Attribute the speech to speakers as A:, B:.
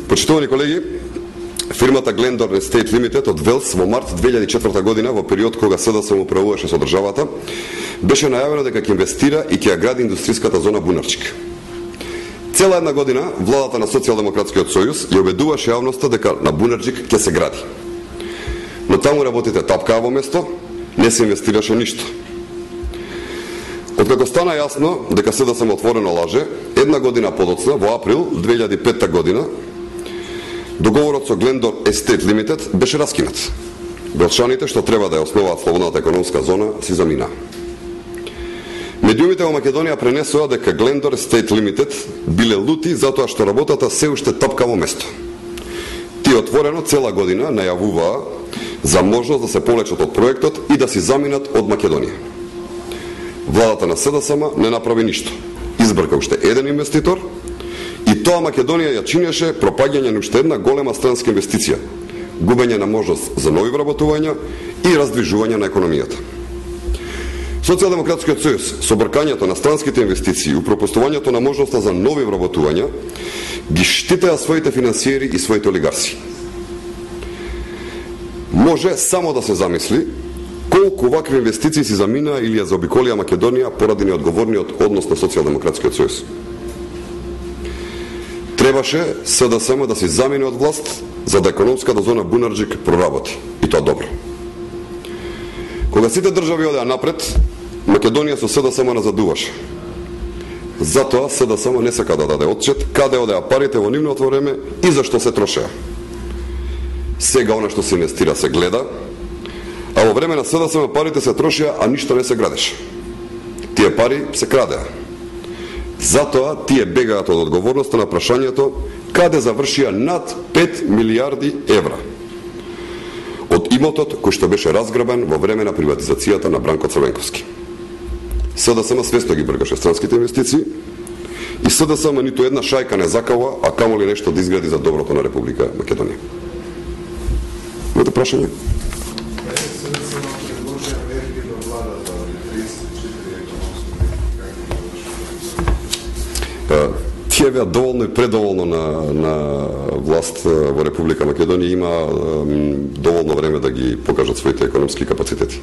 A: Почитувани колеги, фирмата Glendor Estate Limited од Велс во март 2004 година, во период кога СДСМ управуваше со државата, беше најавено дека ќе инвестира и ќе ја гради индустријската зона Бунарчик. Цела една година владата на Социјалдемократскиот сојуз ја убедуваше јавноста дека на Бунарчик ќе се гради. Но таму работите тапкаа во место, не се инвестираше ништо. Откако стана јасно дека СДСМ отворено лаже, една година подоцна, во април 2005 година, договорот со Glendor Estate Limited беше раскинат. Белчаните што треба да ја основаат слободната економска зона си замина. Медиумите во Македонија пренесоа дека Glendor Estate Limited биле лути затоа што работата се уште тапка во место. Тие отворено цела година најавуваа за можност да се повлечат од проектот и да си заминат од Македонија. Владата на СДСМ не направи ништо. Избрка уште еден инвеститор и тоа Македонија ја чинеше пропаѓање на уште една голема странска инвестиција, губење на можност за нови вработувања и раздвижување на економијата. Социјалдемократскиот сојуз со бркањето на странските инвестиции и упропустувањето на можноста за нови вработувања ги штитеа своите финансиери и своите олигарси. Може само да се замисли колку вакви инвестиции си замина или ја заобиколија Македонија поради неодговорниот однос на Социјалдемократскиот сојуз. Требаше СДСМ да се замине од власт за да економската зона Бунарчик проработи. И тоа добро. Кога сите држави одеа напред, Македонија со СДСМ назадуваше. Затоа СДСМ не сака да даде отчет каде одеа парите во нивното време и зашто се трошеа. Сега она што се инвестира се гледа, а во време на СДСМ парите се трошеа, а ништо не се градеше. Тие пари се крадеа. Затоа тие бегаат од одговорноста на прашањето каде завршија над 5 милиарди евра од имотот кој што беше разграбен во време на приватизацијата на Бранко Црвенковски. СДСМ свесно ги бркаше странските инвестиции и СДСМ ниту една шајка не закава, а камоли нешто да изгради за доброто на Република Македонија. Имате прашање? Тие беа доволно и предоволно на власт во Република Македонија, има доволно време да ги покажат своите економски капацитети.